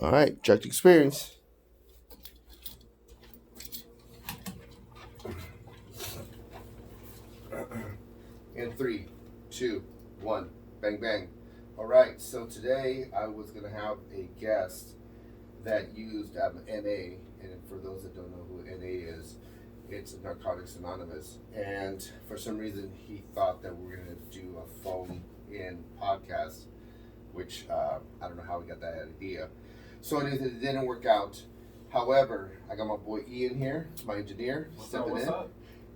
All right, check the experience. In three, two, one, bang bang. All right, so today I was gonna have a guest that used NA, and for those that don't know who NA is, it's Narcotics Anonymous. And for some reason, he thought that we were gonna do a phone-in podcast, which I don't know how we got that idea. So it didn't work out. However, I got my boy Ian here, my engineer, stepping in. Up?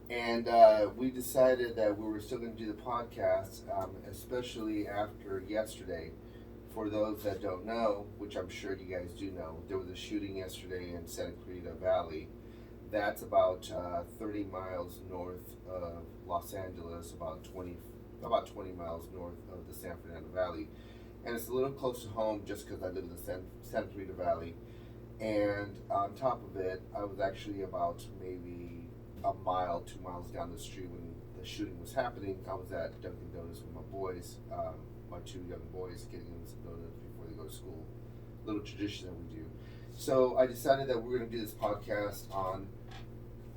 And we decided that we were still going to do the podcast, especially after yesterday. For those that don't know, which I'm sure you guys do know, there was a shooting yesterday in Santa Clarita Valley. That's about 30 miles north of Los Angeles, about 20 miles north of the San Fernando Valley. And it's a little close to home just because I live in the Santa Clarita Valley. And on top of it, I was actually about maybe a mile, 2 miles down the street when the shooting was happening. I was at Dunkin' Donuts with my boys, my two young boys, getting them some donuts before they go to school. Little tradition that we do. So I decided that we're going to do this podcast on,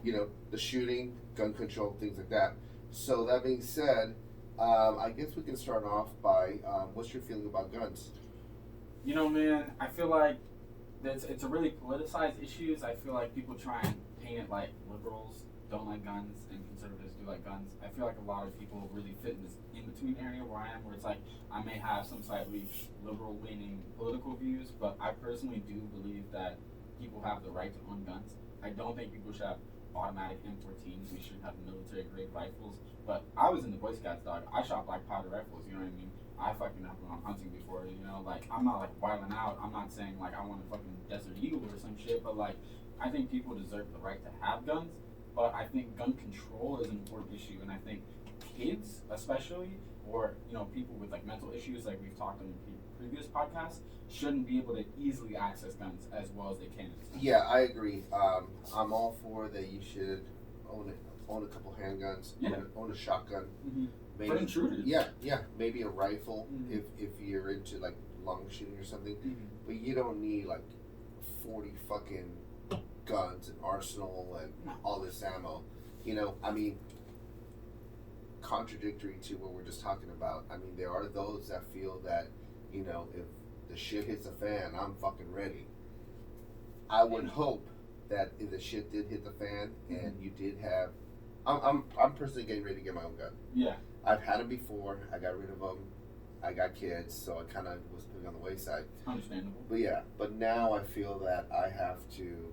the shooting, gun control, things like that. So that being said, I guess we can start off by what's your feeling about guns? Man, I feel like it's a really politicized issue. I feel like people try and paint it like liberals don't like guns and conservatives do like guns. I feel like a lot of people really fit in this in-between area where I am, where it's like I may have some slightly liberal-leaning political views, but I personally do believe that people have the right to own guns. I don't think people should have automatic M14s. We should have military-grade rifles. But I was in the Boy Scouts, dog. I shot black powder rifles, you know what I mean? I fucking have gone hunting before, like I'm not like wilding out. I'm not saying like I want a fucking Desert Eagle or some shit, but like I think people deserve the right to have guns. But I think gun control is an important issue, and I think kids, especially, or people with like mental issues, like we've talked on the previous podcasts, shouldn't be able to easily access guns as well as they can. Yeah, I agree. I'm all for that. You should own a couple handguns, own a shotgun. Mm-hmm. Maybe, for intruders. Yeah, maybe a rifle mm-hmm. if you're into like long shooting or something. Mm-hmm. But you don't need like 40 fucking guns and arsenal and all this ammo. Contradictory to what we're just talking about. There are those that feel that, if the shit hits the fan, I'm fucking ready. I would hope that if the shit did hit the fan and you did have, I'm personally getting ready to get my own gun. Yeah. I've had them before. I got rid of them. I got kids, so I kind of was putting on the wayside. Understandable. But now I feel that I have to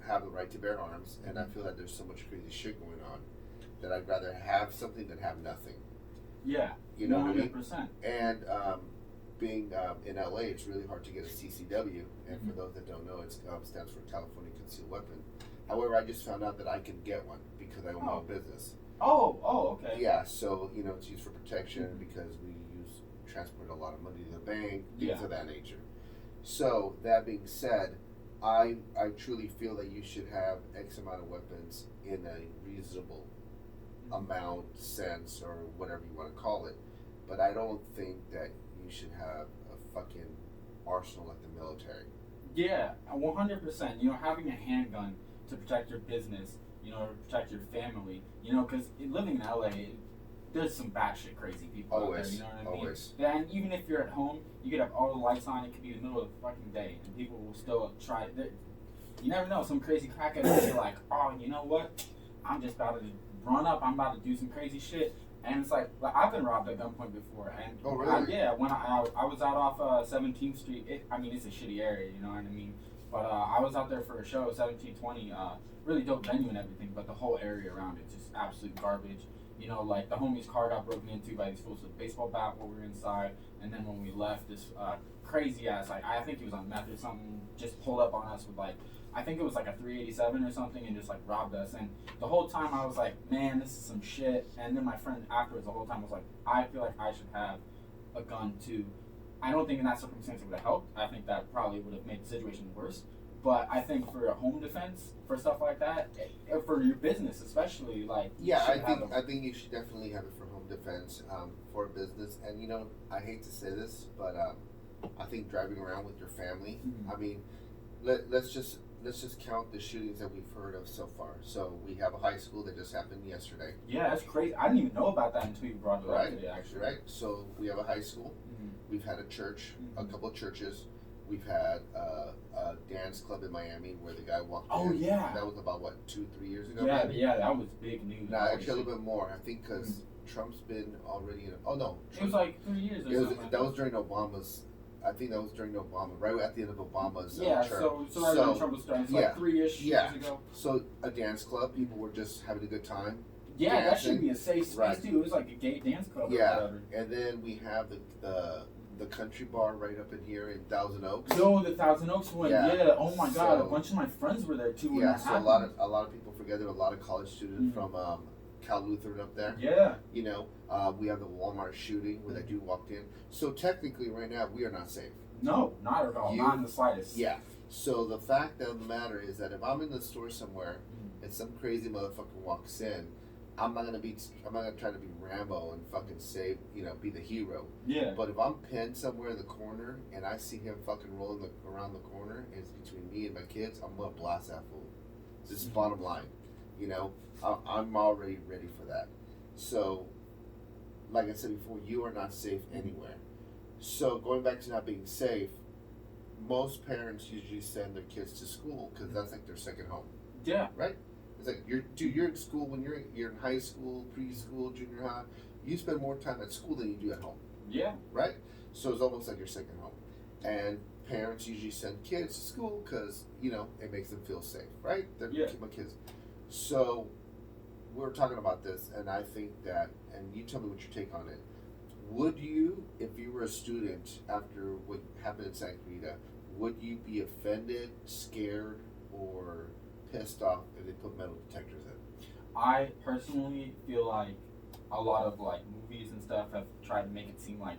have the right to bear arms, and I feel that there's so much crazy shit going on that I'd rather have something than have nothing. Yeah, you know 100%. What I mean? And being in LA, it's really hard to get a CCW, and for those that don't know, it stands for California Concealed Weapon. However, I just found out that I can get one because I own my own business. Oh, okay. Yeah, so it's used for protection because we transport a lot of money to the bank, things of that nature. So that being said, I truly feel that you should have X amount of weapons in a reasonable amount, sense, or whatever you want to call it. But I don't think that you should have a fucking arsenal like the military. Yeah, 100%. Having a handgun to protect your business, to protect your family, because living in LA, there's some batshit crazy people out there, you know what I mean? Always. And even if you're at home, you could have all the lights on, it could be the middle of the fucking day, and people will still try. You never know, some crazy crackhead will be like, oh, you know what? I'm just about to run up, I'm about to do some crazy shit. And it's like I've been robbed at gunpoint before. And oh, really? When I was out off 17th Street, it's a shitty area, you know what I mean? But I was out there for a show, 1720, really dope venue and everything, but the whole area around it, just absolute garbage. Like the homie's car got broken into by these fools with a baseball bat while we were inside, and then when we left, this crazy ass, I think he was on meth or something, just pulled up on us with I think it was like a 387 or something, and just robbed us. And the whole time I was like, man, this is some shit. And then my friend afterwards, the whole time was like, I feel like I should have a gun too. I don't think in that circumstance it would have helped. I think that probably would have made the situation worse. But I think for a home defense, for stuff like that, for your business especially, I think you should definitely have it for home defense, for business. And I hate to say this, but I think driving around with your family. Mhm. I mean, let's just count the shootings that we've heard of so far. So we have a high school that just happened yesterday. Yeah, that's crazy. I didn't even know about that until you brought it up today, actually. Right. So we have a high school. Mhm. We've had a church, a Mhm. couple of churches. We've had a dance club in Miami where the guy walked Oh, in. yeah. That was about, what, 2-3 years ago? Yeah, maybe? yeah, that was big news. No, actually a little bit more. I think because Trump's been already in. Oh, no. It was like 3 years or something. That was during Obama's. I think that was during Obama, right at the end of Obama's Yeah, term. so right when Trump was starting, it's like 3-ish years ago. So a dance club, people were just having a good time. Yeah, that dancing. should be a safe space Right. too. It was like a gay dance club or Yeah, whatever. and then we have the country bar right up in here in Thousand Oaks. No, the Thousand Oaks one. Yeah. Yeah. Oh my God, So- a bunch of my friends were there too. When Yeah, that so happened. a lot of people forget there were a lot of college students from Cal Lutheran up there. Yeah. You know, we have the Walmart shooting where that dude walked in. So technically, right now, we are not safe. No, not at all. Not in the slightest. Yeah. So the fact of the matter is that if I'm in the store somewhere and some crazy motherfucker walks in, I'm not gonna try to be Rambo and fucking save, be the hero. Yeah. But if I'm pinned somewhere in the corner and I see him fucking rolling around the corner and it's between me and my kids, I'm gonna blast that fool. This is bottom line. I'm already ready for that. So, like I said before, you are not safe anywhere. So going back to not being safe, most parents usually send their kids to school because that's like their second home. Yeah. Right? It's like you're in school when you're in high school, preschool, junior high. You spend more time at school than you do at home. Yeah. Right? So it's almost like your second home. And parents usually send kids to school because it makes them feel safe. Right? They're my kids. So we were talking about this, and I think that, and you tell me what your take on it. Would you, if you were a student after what happened in Santa Clarita, would you be offended, scared, or pissed off if they put metal detectors in? I personally feel like a lot of like movies and stuff have tried to make it seem like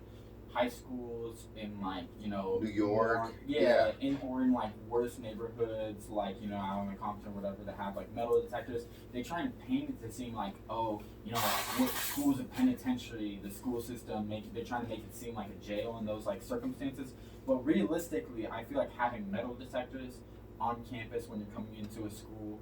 high schools in like New York, in like worse neighborhoods like out in the Compton or whatever that have like metal detectors. They try and paint it to seem like what schools a penitentiary, the school system they're trying to make it seem like a jail in those like circumstances. But realistically, I feel like having metal detectors on campus when you're coming into a school,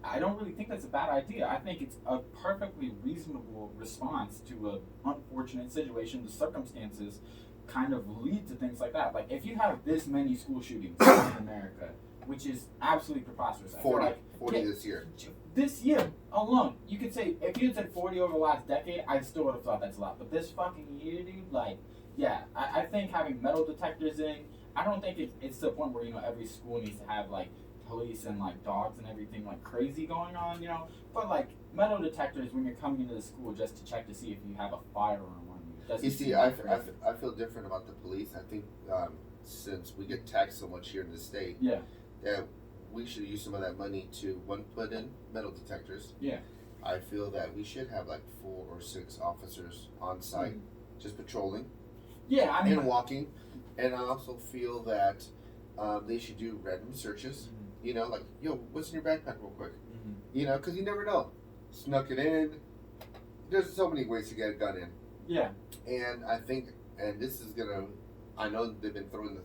I don't really think that's a bad idea. I think it's a perfectly reasonable response to an unfortunate situation. The circumstances kind of lead to things like that. Like, if you have this many school shootings in America, which is absolutely preposterous. 40 this year. This year alone, you could say, if you had said 40 over the last decade, I still would have thought that's a lot. But this fucking year, dude, I think having metal detectors in, I don't think it's to the point where, every school needs to have, like, police and like dogs and everything like crazy going on, but like metal detectors when you're coming into the school just to check to see if you have a firearm on you. You see, I feel different about the police. I think since we get taxed so much here in the state, that we should use some of that money to put in metal detectors. Yeah. I feel that we should have like 4 or 6 officers on site, just patrolling. Yeah, I mean, and walking, and I also feel that they should do random searches. Like, yo, what's in your backpack real quick? Because you never know. Snuck it in. There's so many ways to get a gun in. Yeah. And I think, and this is I know they've been throwing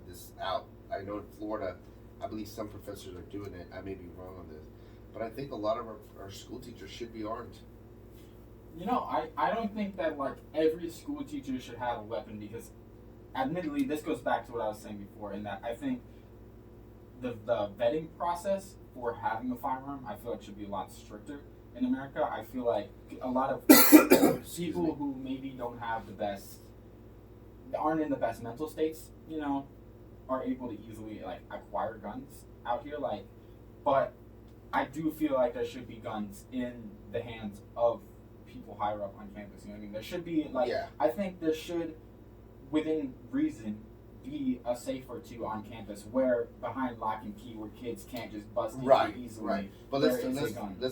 this out. I know in Florida, I believe some professors are doing it. I may be wrong on this. But I think a lot of our school teachers should be armed. I don't think that like every school teacher should have a weapon because admittedly, this goes back to what I was saying before in that I think the vetting process for having a firearm, I feel like should be a lot stricter in America. I feel like a lot of people who maybe aren't in the best mental states, are able to easily like acquire guns out here. Like, but I do feel like there should be guns in the hands of people higher up on campus. You know what I mean? There should be I think there should, within reason, be a safe or two on campus where behind lock and key where kids can't just bust in easily. Right. But let's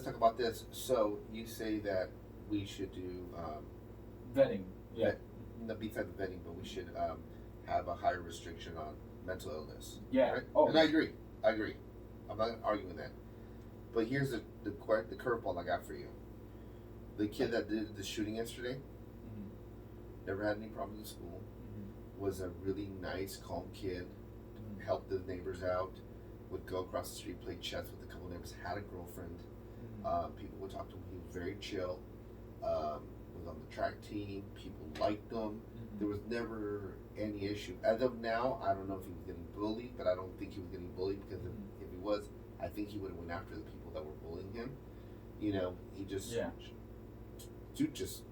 talk about this. So you say that we should do vetting. Yeah. Besides the vetting, but we should have a higher restriction on mental illness. Yeah. Right? Oh. And I agree. I'm not arguing that. But here's the curveball I got for you. The kid that did the shooting yesterday never had any problems in school. was a really nice, calm kid, helped the neighbors out, would go across the street, play chess with a couple of neighbors, had a girlfriend. People would talk to him. He was very chill. Was on the track team. People liked him. There was never any issue. As of now, I don't know if he was getting bullied, but I don't think he was getting bullied because if he was, I think he would have went after the people that were bullying him. You know, he just, dude, just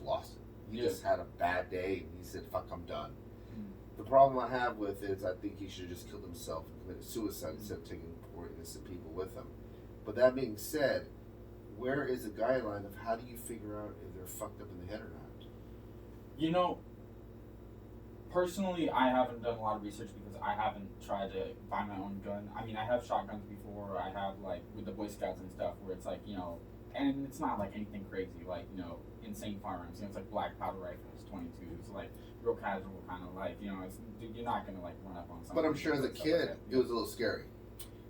lost it. He just had a bad day, and he said, "Fuck, I'm done." The problem I have with it is I think he should have just killed himself and committed suicide instead of taking poor innocent people with him. But that being said, where is the guideline of how do you figure out if they're fucked up in the head or not? You know, personally, I haven't done a lot of research because I haven't tried to buy my own gun. I mean, I have shotguns before. I have, like, with the Boy Scouts and stuff, where it's like, you know, and it's not like anything crazy, like, you know, insane firearms. You know, it's like black powder rifles, 22s, like real casual kind of, like, you know, it's, dude, you're not gonna like run up on something. But I'm sure as a kid, like it was a little scary.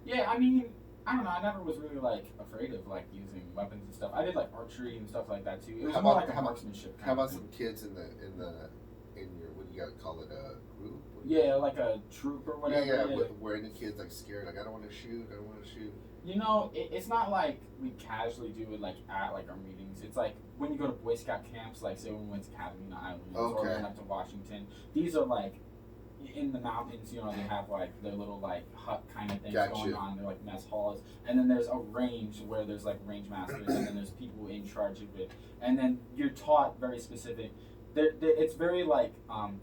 Yeah, I mean, I don't know. I never was really like afraid of like using weapons and stuff. I did like archery and stuff like that too. It was more like a marksmanship. How about some kids in your what do you gotta call it, a group? Yeah, like a troop or whatever. Yeah. Were any kids like scared? Like I don't want to shoot. You know, it's not like we casually do it like at like our meetings. It's like when you go to Boy Scout camps, like say when we went to Catalina Islands or we went up to Washington. These are like in the mountains, you know, they have like their little like hut kind of things going on. They're like mess halls, and then there's a range where there's like range masters, and then there's people in charge of it, and then you're taught very specific. It's very like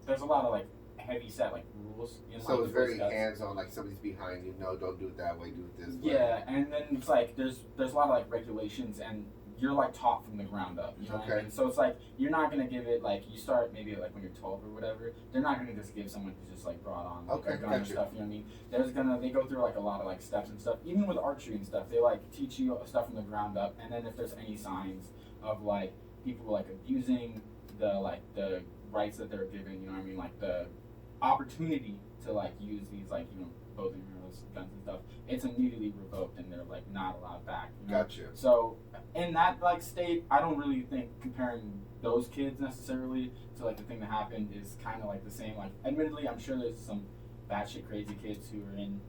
there's a lot of like heavy set like rules. So it's very hands on, like somebody's behind you. No, don't do it that way. Do it this way. Yeah, and then it's like there's a lot of like regulations, and you're like taught from the ground up. You know what I mean? So it's like you're not gonna give it like you start maybe like when you're 12 or whatever. They're not gonna just give someone who's just like brought on like, a gun and stuff. You know what I mean? They go through like a lot of like steps and stuff. Even with archery and stuff, they like teach you stuff from the ground up, and then if there's any signs of like people like abusing the rights that they're given, you know what I mean, like the opportunity to like use these like, you know, bows and arrows, guns and stuff, it's immediately revoked and they're like not allowed back. You know? Gotcha. So in that like state, I don't really think comparing those kids necessarily to like the thing that happened is kind of like the same. Like admittedly, I'm sure there's some batshit crazy kids who are in,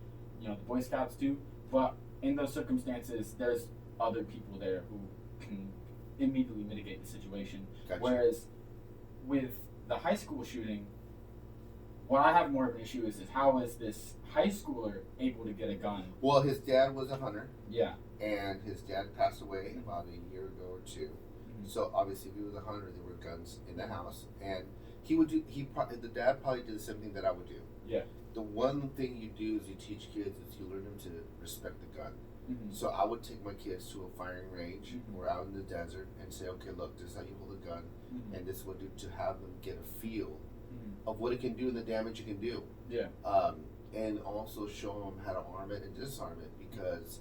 you know, the Boy Scouts too, but in those circumstances, there's other people there who can immediately mitigate the situation. Gotcha. Whereas with the high school shooting, what I have more of an issue is how is this high schooler able to get a gun? Well, his dad was a hunter. Yeah. And his dad passed away about a year ago or two. So obviously, if he was a hunter, there were guns in the house, and the dad probably did the same thing that I would do. Yeah. The one thing you do is you teach kids is you learn them to respect the gun. So I would take my kids to a firing range or out in the desert and say, okay, look, this is how you hold a gun, and this is what do to have them get a feel of what it can do and the damage it can do. Yeah. And also show them how to arm it and disarm it, because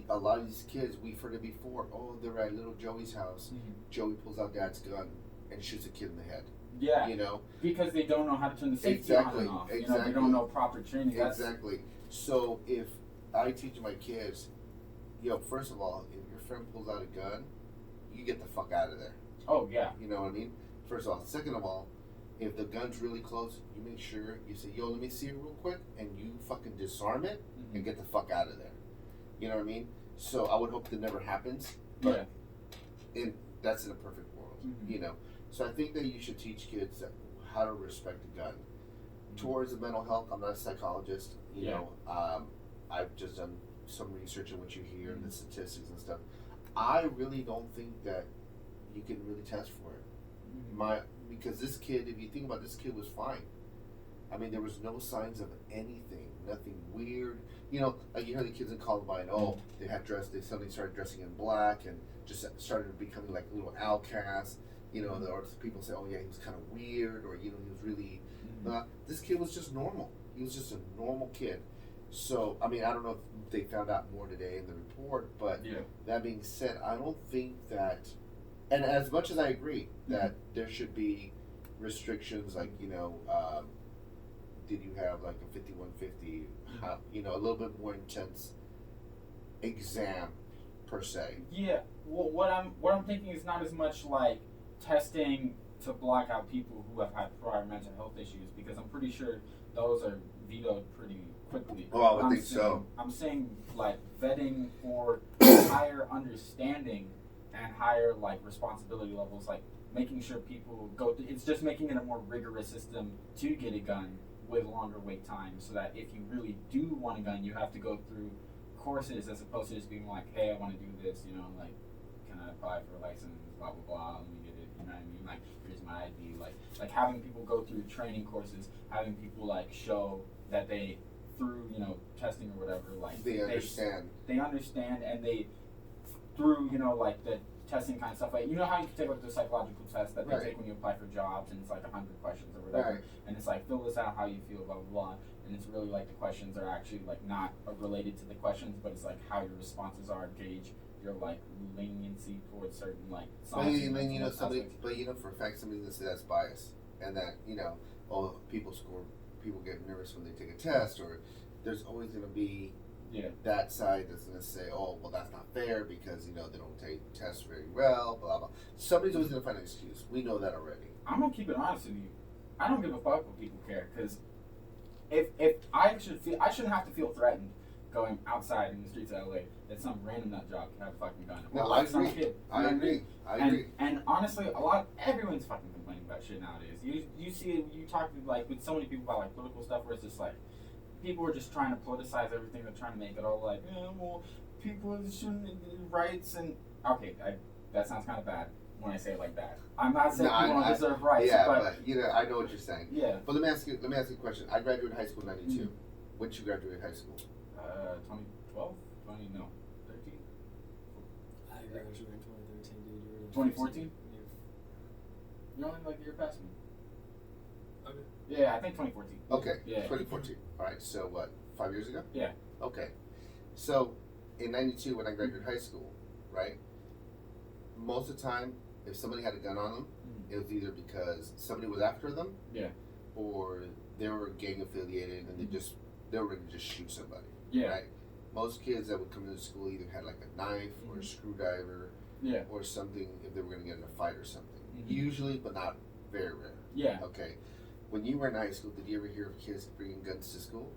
a lot of these kids, we've heard it before. Oh, they're at little Joey's house. Joey pulls out dad's gun and shoots a kid in the head. Yeah. You know, because they don't know how to turn the safety on and off. You know, they don't know proper training. Exactly. So if I teach my kids, first of all, if your friend pulls out a gun, you get the fuck out of there. Oh yeah. You know what I mean? First of all. Second of all, if the gun's really close, you make sure you say, yo, let me see it real quick, and you fucking disarm it and get the fuck out of there. You know what I mean? So I would hope that never happens. But that's in a perfect world, you know. So I think that you should teach kids how to respect a gun. Towards the mental health, I'm not a psychologist. You know, I've just done some research on what you hear and the statistics and stuff. I really don't think that you can really test for it. Because this kid, if you think about it, this kid was fine. I mean, there was no signs of anything, nothing weird. You know, like you hear the kids in Columbine, they suddenly started dressing in black and just started becoming like little outcasts. You know, or people say, oh yeah, he was kind of weird, or, you know, he was really, this kid was just normal. He was just a normal kid. So, I mean, I don't know if they found out more today in the report, but that being said, I don't think that, and as much as I agree that there should be restrictions, like, you know, did you have like a 5150, you know, a little bit more intense exam per se. Yeah. Well, what I'm thinking is not as much like testing to block out people who have had prior mental health issues, because I'm pretty sure those are vetoed pretty quickly. Oh, I would I'm think so. I'm saying like vetting for higher understanding and higher like responsibility levels, like making sure people go through, it's just making it a more rigorous system to get a gun with longer wait times, so that if you really do want a gun, you have to go through courses as opposed to just being like, hey, I want to do this, you know, like, can I apply for a license, blah blah blah, let me get it, you know what I mean, like, here's my ID, like having people go through training courses, having people like show that they, through, you know, testing or whatever, like They understand. They understand, and they, through, you know, like the testing kind of stuff, like, you know how you can take like the psychological test that they Right. take when you apply for jobs, and it's like 100 questions or whatever, Right. and it's like, fill this out how you feel, blah blah blah, and it's really like the questions are actually like not related to the questions, but it's like how your responses are gauge your like leniency towards certain like But science you, and then, you know, mental somebody, aspects. but you know, for a fact, somebody's gonna say that's bias, and that, you know, oh, people get nervous when they take a test, or there's always gonna be Yeah. that side that's gonna say, oh, well, that's not fair because, you know, they don't take tests very well, blah blah. Somebody's always gonna find an excuse. We know that already. I'm gonna keep it honest with you. I don't give a fuck what people care, because if I shouldn't have to feel threatened going outside in the streets of LA that some random nut job can have a fucking gun. No, Or like I some agree. kid. I agree. I agree. And honestly, everyone's fucking complaining about shit nowadays. You see it, you talk to like with so many people about like political stuff where it's just like people are just trying to politicize everything. They're trying to make it all like, yeah, well, people shouldn't rights and okay, that sounds kind of bad when I say it like that. I'm not saying people don't deserve rights. Yeah, but you know, I know what you're saying. yeah. But let me ask you a question. I graduated high school in '92. When did you graduate high school? 2012, 13. I graduated in 2013, dude. You were in 2014? Yeah. You're only like a year past me. Okay. Yeah, I think 2014. Okay, Yeah. 2014. All right, so what, 5 years ago? Yeah. Okay. So, in '92 when I graduated high school, right, most of the time, if somebody had a gun on them, it was either because somebody was after them, Yeah. or they were gang affiliated and they were ready to just shoot somebody. Yeah. Right? Most kids that would come into school either had like a knife or a screwdriver Yeah. or something if they were going to get in a fight or something. Mhm. Usually, but not very rare. Yeah. Okay. When you were in high school, did you ever hear of kids bringing guns to school?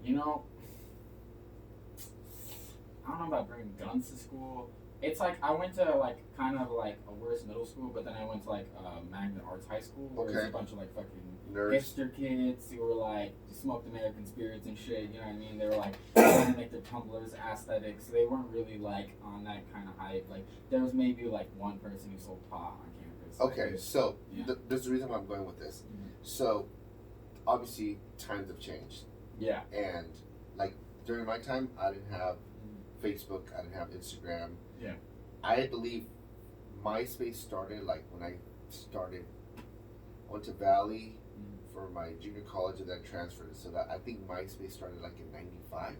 You know, I don't know about bringing guns to school. It's like I went to like kind of like a worse middle school, but then I went to like Magnet Arts High School, where there's Okay. a bunch of like fucking Nerds. hipster kids who were like smoked American spirits and shit. You know what I mean? They were like trying to make their tumblers aesthetics. They weren't really like on that kind of hype. Like there was maybe like one person who sold pot on campus. Like, Okay, it was- so Yeah. there's the reason why I'm going with this. Mhm. So, obviously, times have changed. Yeah. And, like, during my time, I didn't have Mhm. Facebook, I didn't have Instagram. Yeah. I believe MySpace started, like, when I went to Valley Mhm. for my junior college and then transferred. So that I think MySpace started, like, in '95.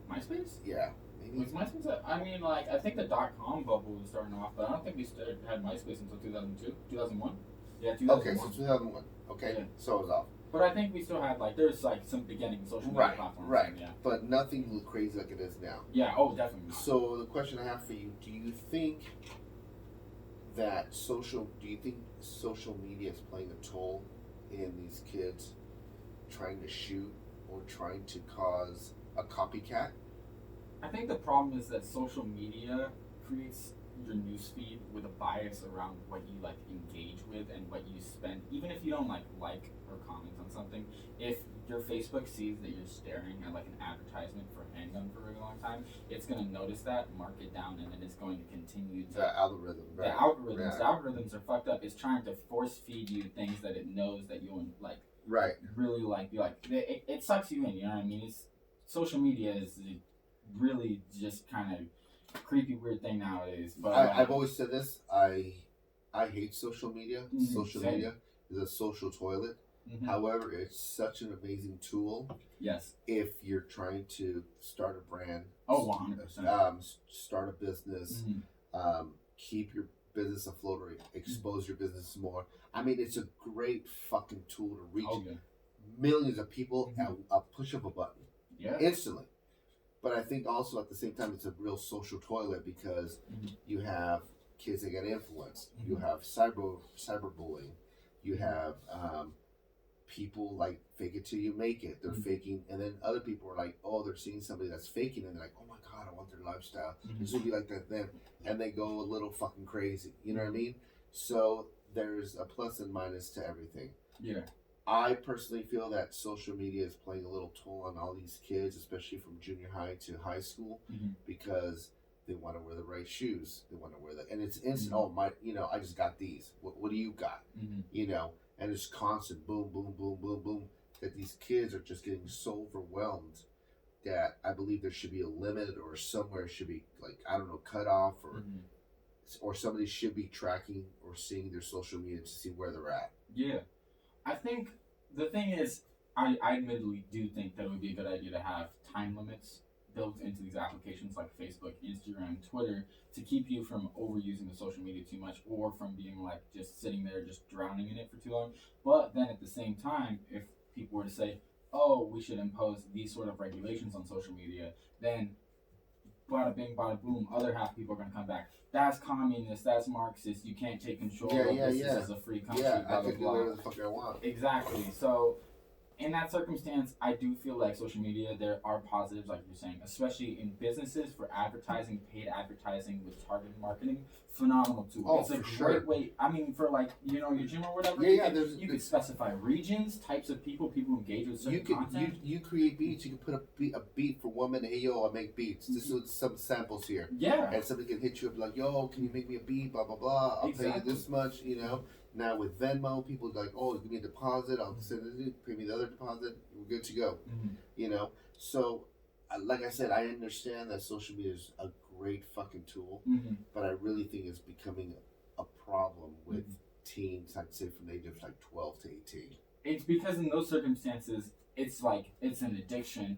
MySpace? Yeah, maybe. Was MySpace? I mean, like, I think the .com bubble was starting off, but I don't think we had MySpace until 2002, 2001. Yeah, 2001. Okay, so 2001. Okay, Yeah. so I was off. But I think we still had like there's like some beginning social media platforms. Right. Yeah. But nothing crazy like it is now. Yeah. Oh, definitely not. So the question I have for you: do you think social media is playing a toll in these kids trying to shoot or trying to cause a copycat? I think the problem is that social media creates your newsfeed with a bias around what you like engage with and what you spend. Even if you don't like or comment on something, if your Facebook sees that you're staring at like an advertisement for a handgun for a really long time, it's gonna notice that, mark it down, and then it's going to continue to. The algorithm, right? The algorithms are fucked up. It's trying to force feed you things that it knows that you'll like. Right. Really like be like it sucks you in. You know what I mean? Social media is really just kind of creepy weird thing nowadays. But I've always said this. I hate social media. Mhm, Social same. media is a social toilet. Mhm. However, it's such an amazing tool Yes. if you're trying to start a brand. Oh, 100%. Start a business. Mhm. Keep your business afloat or expose your business more. I mean, it's a great fucking tool to reach Oh, yeah. millions of people at a push of a button Yeah. instantly. But I think also at the same time it's a real social toilet because Mhm. you have kids that get influenced. Mhm. You have cyberbullying. You have people like fake it till you make it. They're Mhm. faking, and then other people are like, oh, they're seeing somebody that's faking, and they're like, oh my god, I want their lifestyle. Mhm. This would be like that then, and they go a little fucking crazy. You know what I mean? So there's a plus and minus to everything. Yeah. I personally feel that social media is playing a little toll on all these kids, especially from junior high to high school, Mhm. because they want to wear the right shoes. They want to wear that, and it's instant. Mhm. Oh my, I just got these. What do you got? Mhm. And it's constant boom, boom, boom, boom, boom. That these kids are just getting so overwhelmed that I believe there should be a limit, or somewhere should be like, I don't know, cut off, Mhm. or somebody should be tracking or seeing their social media to see where they're at. Yeah. I think the thing is, I admittedly do think that it would be a good idea to have time limits built into these applications like Facebook, Instagram, Twitter, to keep you from overusing the social media too much, or from being like just sitting there just drowning in it for too long. But then at the same time, if people were to say, oh, we should impose these sort of regulations on social media, then bada bing, bada boom, other half people are going to come back. That's communist, that's Marxist, you can't take control of this, this is a free country, Yeah, blah, I blah, can do blah. whatever the fuck I want. Exactly. So, in that circumstance, I do feel like social media, there are positives, like you're saying, especially in businesses for advertising, paid advertising with targeted marketing. Phenomenal tool. Oh, it's a for great sure. way. I mean, for like, your gym or whatever, you could specify regions, types of people who engage with certain content. You create beats. You can put a beat for 1 minute. Hey, yo, I make beats. This is some samples here. Yeah. And somebody can hit you up like, yo, can you make me a beat? Blah, blah, blah. I'll pay you this much, Now with Venmo, people are like, oh, give me a deposit. I'll send it. Pay me the other deposit. We're good to go. Mm-hmm. So, like I said, I understand that social media is a great fucking tool, but I really think it's becoming a problem with teens, I'd say from the age of like 12 to 18. It's because in those circumstances, it's like, it's an addiction,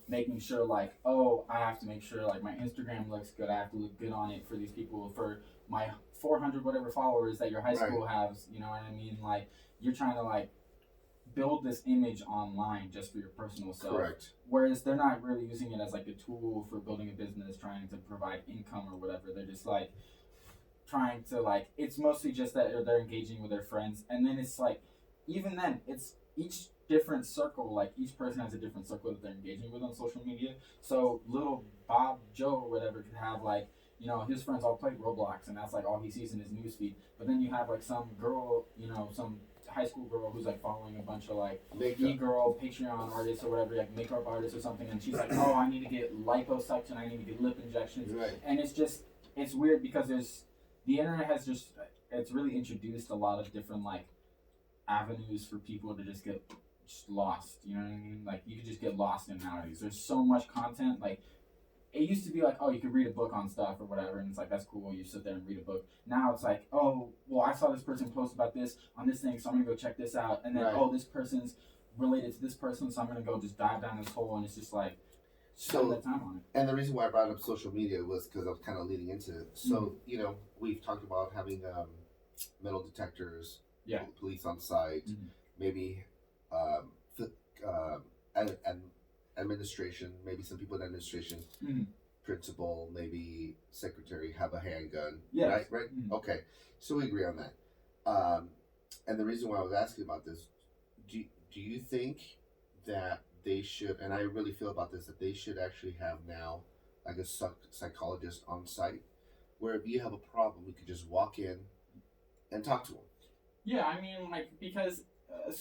making sure like, oh, I have to make sure like my Instagram looks good. I have to look good on it for these people, for my 400 whatever followers that your high school has, you know what I mean? Like, you're trying to like build this image online just for your personal self. Correct. Whereas they're not really using it as like a tool for building a business, trying to provide income or whatever. They're just like trying to like, it's mostly just that they're engaging with their friends. And then it's like, even then, it's each different circle, like each person has a different circle that they're engaging with on social media. So little Bob, Joe, or whatever could have like, his friends all play Roblox, and that's like all he sees in his newsfeed. But then you have like some girl, some high school girl who's like following a bunch of like e-girl Patreon artists or whatever, like makeup artists or something, and she's like, oh, I need to get liposuction, I need to get lip injections. Right. And it's weird because the internet has it's really introduced a lot of different like avenues for people to just get lost. You know what I mean? Like, you could just get lost in nowadays. There's so much content. Like, it used to be like, oh, you could read a book on stuff or whatever, and it's like, that's cool, you sit there and read a book. Now it's like, oh, well, I saw this person post about this on this thing, so I'm gonna go check this out. And then, oh, this person's related to this person, so I'm gonna go just dive down this hole, and it's just like, spend that time on it. And the reason why I brought up social media was because I was kind of leading into it. So, we've talked about having metal detectors, police on site, maybe administration, maybe some people in administration, principal, maybe secretary have a handgun. Yes. Right? Okay. So we agree on that. And the reason why I was asking about this, do you think that they should, and I really feel about this, that they should actually have now like a psychologist on site, where if you have a problem, we could just walk in and talk to them? Yeah, I mean, like, because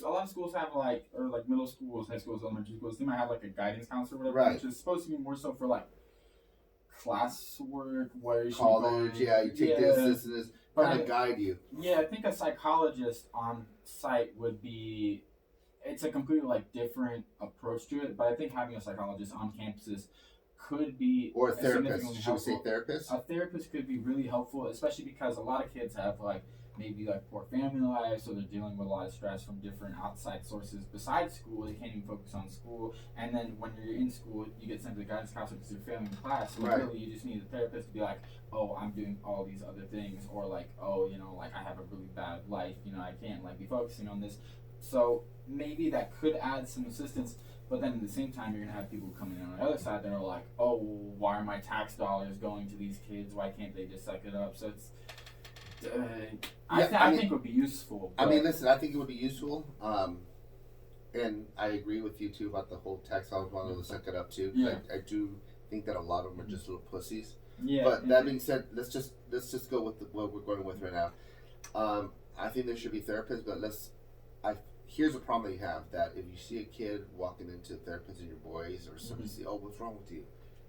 a lot of schools have like, or like middle schools, high schools, elementary schools, they might have like a guidance counselor or whatever, which is supposed to be more so for like classwork, where you college, you take this, and this, kind of guide you. Yeah, I think a psychologist on site would be, it's a completely like different approach to it, but I think having a psychologist on campuses could be, or a therapist. Should we say therapist? A therapist could be really helpful, especially because a lot of kids have like maybe like poor family lives, so they're dealing with a lot of stress from different outside sources besides school. They can't even focus on school, and then when you're in school, you get sent to the guidance counselor because you're failing class. So really, you just need a therapist to be like, oh, I'm doing all these other things, or like, oh, like I have a really bad life. I can't like be focusing on this. So maybe that could add some assistance. But then at the same time, you're gonna have people coming in on the other side that are like, oh, why are my tax dollars going to these kids? Why can't they just suck it up? So it's, I think it would be useful. I mean, listen, I think it would be useful. And I agree with you too about the whole tax dollars wanting to suck it up too. Yeah. I do think that a lot of them are just little pussies. Yeah. But that being said, let's just go with what we're going with right now. I think there should be therapists, but here's a problem that you have, that if you see a kid walking into a therapist and your boys or somebody say, oh, what's wrong with you?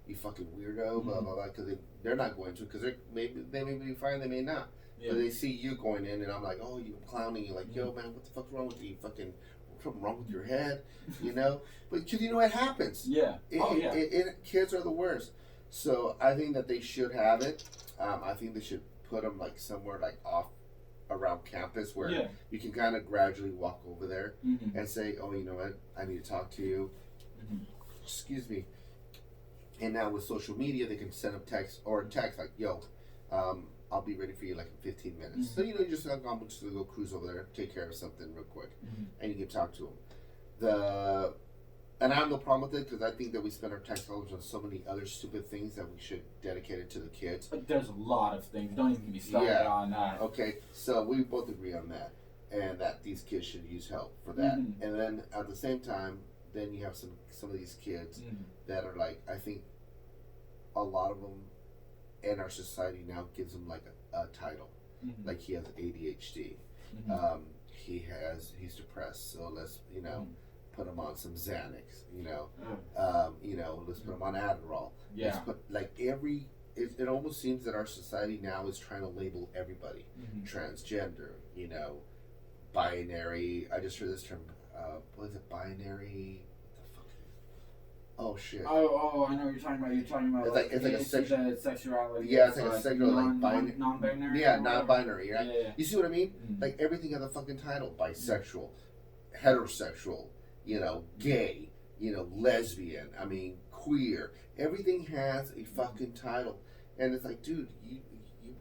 You fucking weirdo, blah, blah, blah, because they're not going to, because they may be fine, they may not. Yeah. But they see you going in and I'm like, oh, you're clowning. You're like, yo, man, what the fuck's wrong with you? Fucking, something wrong with your head, you know? But because you know it happens. Yeah. Kids are the worst. So I think that they should have it. I think they should put them like somewhere like off around campus where you can kind of gradually walk over there and say, oh, you know what, I need to talk to you. Excuse me. And now with social media, they can send a text like, yo, I'll be ready for you like in 15 minutes. So, you know, you just like, I'm just going to go cruise over there, take care of something real quick. And you can talk to them. And I have no problem with it because I think that we spend our tax dollars on so many other stupid things that we should dedicate it to the kids. But there's a lot of things. Don't even get me started on that. Okay, so we both agree on that, and that these kids should use help for that. And then at the same time, then you have some of these kids that are like, I think a lot of them in our society now gives them like a title, like he has ADHD, he's depressed, so let's put him on some Xanax, let's put him on Adderall. Yeah. It almost seems that our society now is trying to label everybody, transgender, binary. I just heard this term. What is it? Binary. What the fuck? Oh shit. Oh, I know what you're talking about. It's like a sexual sexuality. Yeah, it's like a sexual non-binary. Yeah, non-binary. Right? Yeah. You see what I mean? Like everything has a fucking title: bisexual, heterosexual. Gay, lesbian, queer. Everything has a fucking title. And it's like, dude, you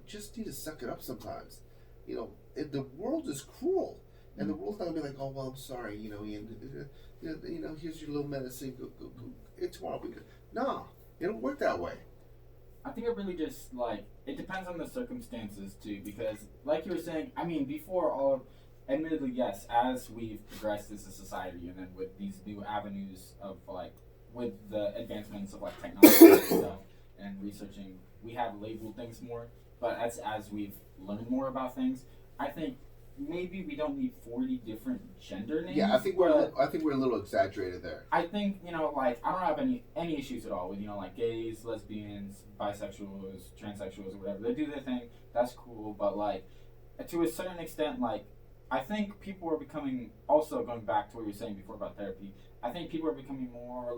just need to suck it up sometimes. The world is cruel. And the world's not going to be like, oh, well, I'm sorry, Ian. Here's your little medicine. Go. It's tomorrow. No, it don't work that way. I think it really just, it depends on the circumstances, too. Because, like you were saying, before all... Admittedly, yes, as we've progressed as a society and then with these new avenues of with the advancements of technology and stuff and researching, we have labeled things more. But as we've learned more about things, I think maybe we don't need 40 different gender names. Yeah, I think we're a little exaggerated there. I think, I don't have any issues at all with, gays, lesbians, bisexuals, transsexuals, or whatever. They do their thing. That's cool. But, to a certain extent, I think people are becoming, also going back to what you were saying before about therapy, I think people are becoming more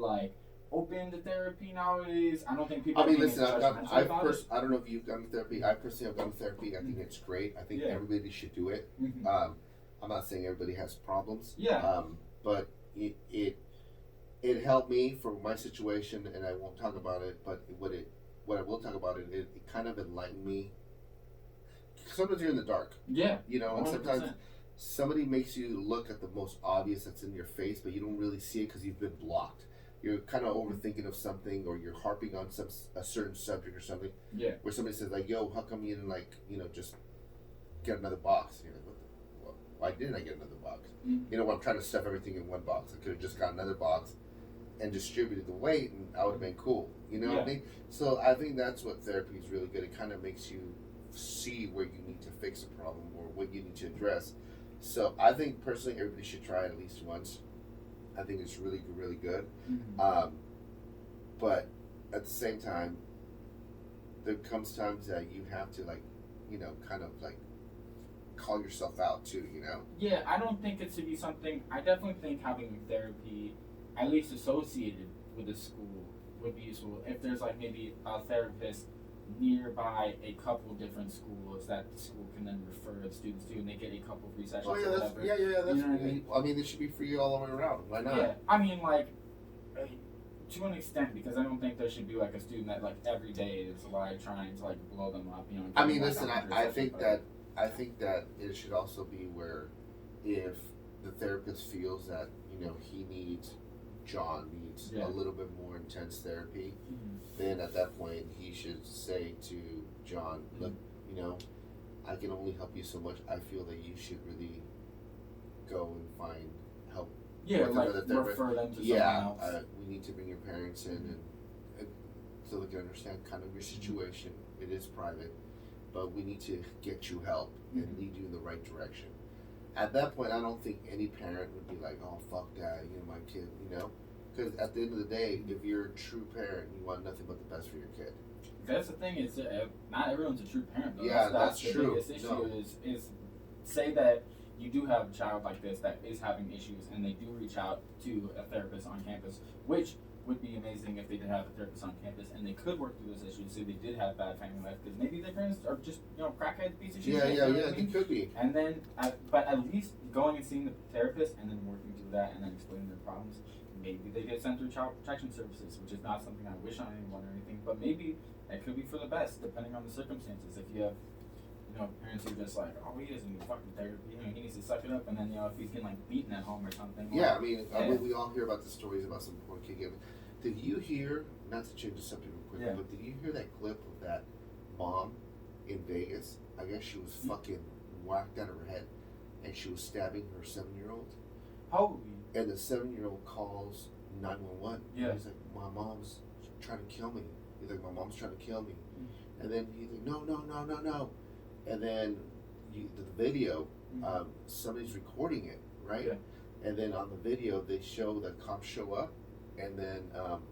open to therapy nowadays. I don't think people are listen, I don't know if you've gone to therapy. I personally have gone to therapy. I think it's great. I think everybody should do it. I'm not saying everybody has problems. Yeah. But it helped me for my situation, and I won't talk about it, but what I will talk about it kind of enlightened me. Sometimes you're in the dark. Yeah. And 100%. sometimes somebody makes you look at the most obvious that's in your face, but you don't really see it because you've been blocked. You're kind of overthinking of something, or you're harping on a certain subject or something. Yeah. Where somebody says yo, how come you didn't just get another box? And you're like, why didn't I get another box? I'm trying to stuff everything in one box. I could have just got another box and distributed the weight, and I would have been cool. You know what I mean? So I think that's what therapy is really good. It kind of makes you see where you need to fix a problem or what you need to address. So I think personally everybody should try it at least once. I think it's really, really good. But at the same time, there comes times that you have to call yourself out too, Yeah, I don't think it should be something, I definitely think having therapy at least associated with a school would be useful. If there's maybe a therapist nearby a couple different schools that the school can then refer the students to, and they get a couple free sessions. That's that's I mean, it should be free all the way around. Why not? Yeah, to an extent, because I don't think there should be a student that every day is trying to blow them up. Listen, I think that it should also be where if the therapist feels that he needs John needs Yeah. a little bit more intense therapy, Mhm. then at that point he should say to John, look, you know, I can only help you so much. I feel that you should really go and find help. Yeah, with like another therapist. refer them to Yeah, someone else. we need to bring your parents in and so they can understand kind of your situation. It is private, but we need to get you help and Mhm. lead you in the right direction. At that point, I don't think any parent would be like, "Oh, fuck that," you know, my kid, you know, because at the end of the day, if you're a true parent, you want nothing but the best for your kid. That's the thing is, not everyone's a true parent. Though. Yeah, that's that's the true. biggest issue No. is say that you do have a child like this that is having issues, and they do reach out to a therapist on campus, which would be amazing if they did have a therapist on campus and they could work through those issues. So they did have bad family life because maybe their parents are just crackhead piece of shit. Yeah, you yeah, know what yeah. I mean? It could be. And then, but at least going and seeing the therapist and then working through that and then explaining their problems, maybe they get sent through child protection services, which is not something I wish on anyone or anything, but maybe it could be for the best depending on the circumstances. If you have, parents who are just like, oh, he doesn't need fucking therapy, he needs to suck it up, and then if he's getting beaten at home or something. Yeah, or, I mean, yeah. we all hear about the stories about some poor kid getting. Did you hear? Not to change the subject real quick, Yeah. but did you hear that clip of that mom in Vegas? I guess she was fucking whacked out of her head, and she was stabbing her 7-year-old. Holy. And the 7-year-old calls 911. Yeah. He's like, my mom's trying to kill me. He's like, my mom's trying to kill me. Mm. And then he's like, no. And then the video, somebody's recording it, right? Yeah. And then on the video, they show the cops show up, and then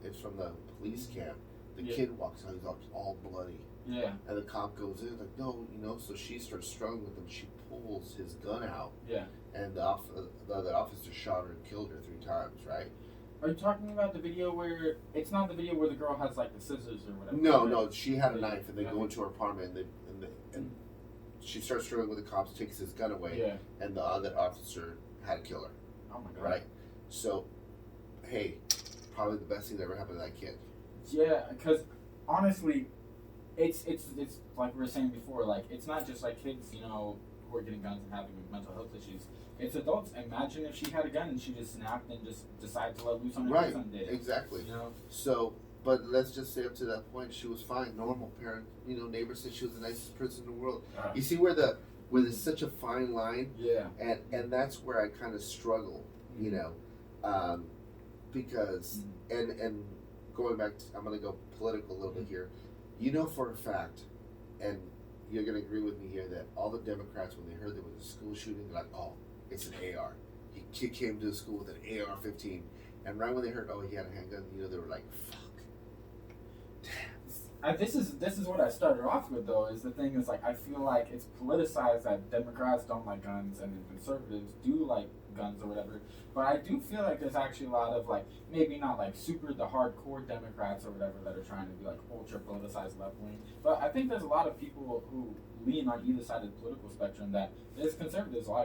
it's from the police cam. The kid walks out, he's all bloody. Yeah. And the cop goes in, like, no, so she starts struggling with him. She pulls his gun out. Yeah. And the other officer shot her and killed her 3 times, right? Are you talking about the video where it's not the video where the girl has the scissors or whatever? No, she had a knife, and they go into her apartment, and she starts struggling with the cops, takes his gun away, Yeah. and the other officer had to kill her, Oh my god. right? So, hey, probably the best thing that ever happened to that kid. Yeah, because honestly, it's like we were saying before, it's not just kids, who are getting guns and having mental health issues. It's adults. Imagine if she had a gun and she just snapped and just decided to let loose on her Right, son did. exactly. So, but let's just say up to that point, she was fine, normal parent. Neighbors said she was the nicest person in the world. You see where there's such a fine line, Yeah. and that's where I kind of struggle, because and going back, I'm gonna go political a little bit here. For a fact, and you're gonna agree with me here that all the Democrats, when they heard there was a school shooting, they're like, oh, it's an AR. Kid came to the school with an AR-15, and right when they heard, oh, he had a handgun, they were like, fuck. This is what I started off with though. Is the thing is I feel like it's politicized that Democrats don't like guns and conservatives do like guns or whatever. But I do feel like there's actually a lot of maybe not super the hardcore Democrats or whatever that are trying to be ultra politicized left wing. But I think there's a lot of people who lean on either side of the political spectrum that there's conservatives like